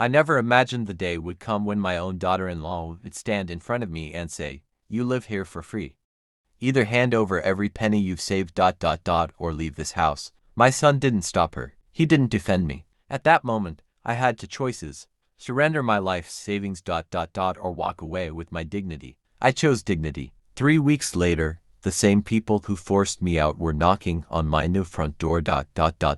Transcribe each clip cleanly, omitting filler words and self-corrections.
I never imagined the day would come when my own daughter-in-law would stand in front of me and say, "You live here for free. Either hand over every penny you've saved or leave this house." My son didn't stop her. He didn't defend me. At that moment, I had two choices: surrender my life savings or walk away with my dignity. I chose dignity. 3 weeks later, the same people who forced me out were knocking on my new front door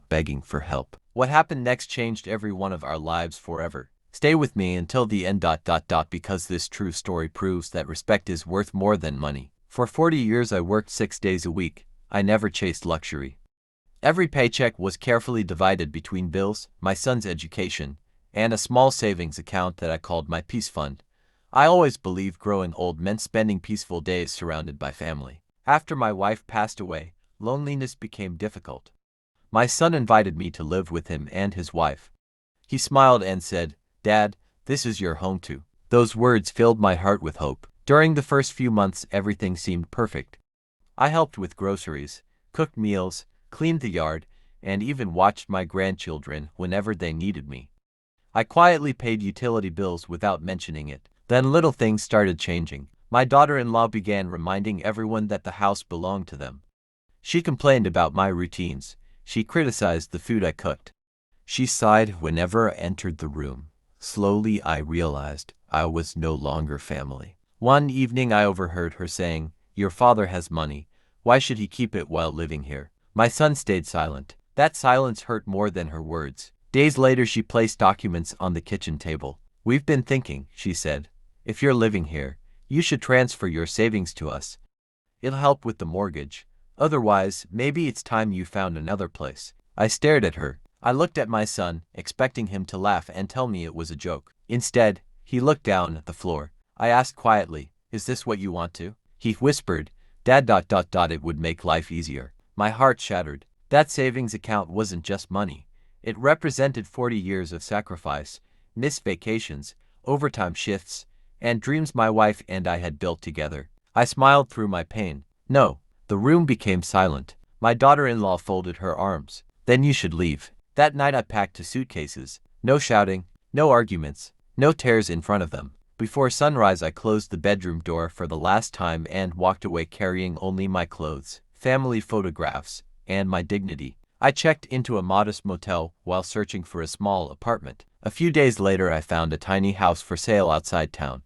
begging for help. What happened next changed every one of our lives forever. Stay with me until the end because this true story proves that respect is worth more than money. For 40 years I worked 6 days a week. I never chased luxury. Every paycheck was carefully divided between bills, my son's education, and a small savings account that I called my peace fund. I always believed growing old meant spending peaceful days surrounded by family. After my wife passed away, loneliness became difficult. My son invited me to live with him and his wife. He smiled and said, "Dad, this is your home too." Those words filled my heart with hope. During the first few months, everything seemed perfect. I helped with groceries, cooked meals, cleaned the yard, and even watched my grandchildren whenever they needed me. I quietly paid utility bills without mentioning it. Then little things started changing. My daughter-in-law began reminding everyone that the house belonged to them. She complained about my routines. She criticized the food I cooked. She sighed whenever I entered the room. Slowly I realized I was no longer family. One evening I overheard her saying, "Your father has money. Why should he keep it while living here?" My son stayed silent. That silence hurt more than her words. Days later she placed documents on the kitchen table. "We've been thinking," she said. "If you're living here, you should transfer your savings to us. It'll help with the mortgage. Otherwise, maybe it's time you found another place." I stared at her. I looked at my son, expecting him to laugh and tell me it was a joke. Instead, he looked down at the floor. I asked quietly, "Is this what you want to?" He whispered, "Dad, it would make life easier." My heart shattered. That savings account wasn't just money. It represented 40 years of sacrifice, missed vacations, overtime shifts, and dreams my wife and I had built together. I smiled through my pain. "No." The room became silent. My daughter-in-law folded her arms. "Then you should leave." That night I packed 2 suitcases. No shouting, no arguments, no tears in front of them. Before sunrise I closed the bedroom door for the last time and walked away carrying only my clothes, family photographs, and my dignity. I checked into a modest motel while searching for a small apartment. A few days later I found a tiny house for sale outside town.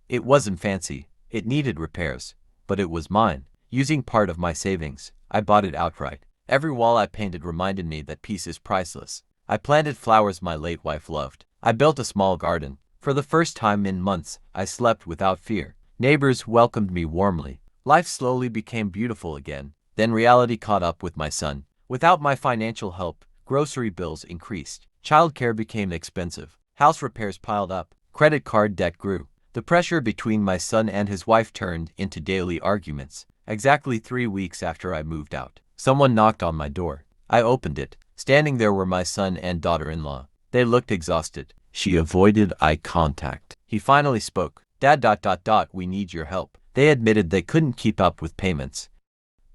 It wasn't fancy, it needed repairs, but it was mine. Using part of my savings, I bought it outright. Every wall I painted reminded me that peace is priceless. I planted flowers my late wife loved. I built a small garden. For the first time in months, I slept without fear. Neighbors welcomed me warmly. Life slowly became beautiful again. Then reality caught up with my son. Without my financial help, grocery bills increased. Childcare became expensive. House repairs piled up. Credit card debt grew. The pressure between my son and his wife turned into daily arguments. Exactly 3 weeks after I moved out, someone knocked on my door. I opened it. Standing there were my son and daughter-in-law. They looked exhausted. She avoided eye contact. He finally spoke. "Dad, we need your help." They admitted they couldn't keep up with payments.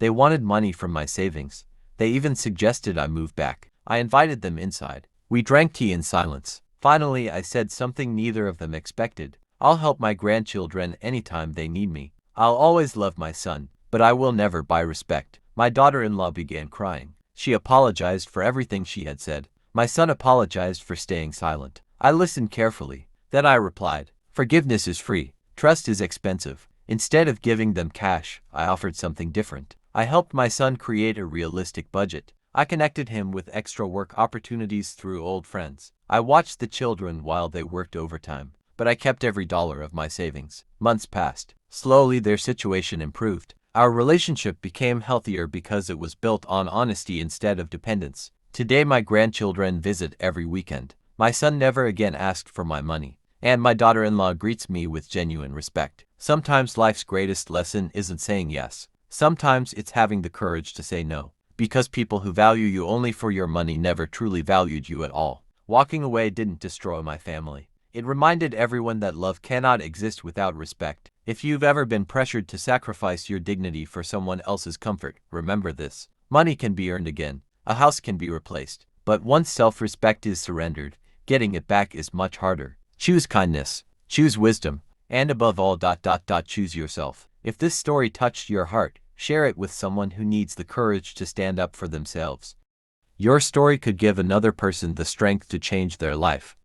They wanted money from my savings. They even suggested I move back. I invited them inside. We drank tea in silence. Finally, I said something neither of them expected. "I'll help my grandchildren anytime they need me. I'll always love my son, but I will never buy respect." My daughter-in-law began crying. She apologized for everything she had said. My son apologized for staying silent. I listened carefully. Then I replied, "Forgiveness is free. Trust is expensive." Instead of giving them cash, I offered something different. I helped my son create a realistic budget. I connected him with extra work opportunities through old friends. I watched the children while they worked overtime, but I kept every dollar of my savings. Months passed. Slowly their situation improved. Our relationship became healthier because it was built on honesty instead of dependence. Today my grandchildren visit every weekend. My son never again asked for my money, and my daughter-in-law greets me with genuine respect. Sometimes life's greatest lesson isn't saying yes. Sometimes it's having the courage to say no, because people who value you only for your money never truly valued you at all. Walking away didn't destroy my family. It reminded everyone that love cannot exist without respect. If you've ever been pressured to sacrifice your dignity for someone else's comfort, remember this. Money can be earned again. A house can be replaced. But once self-respect is surrendered, getting it back is much harder. Choose kindness, choose wisdom, and above all, choose yourself. If this story touched your heart, share it with someone who needs the courage to stand up for themselves. Your story could give another person the strength to change their life.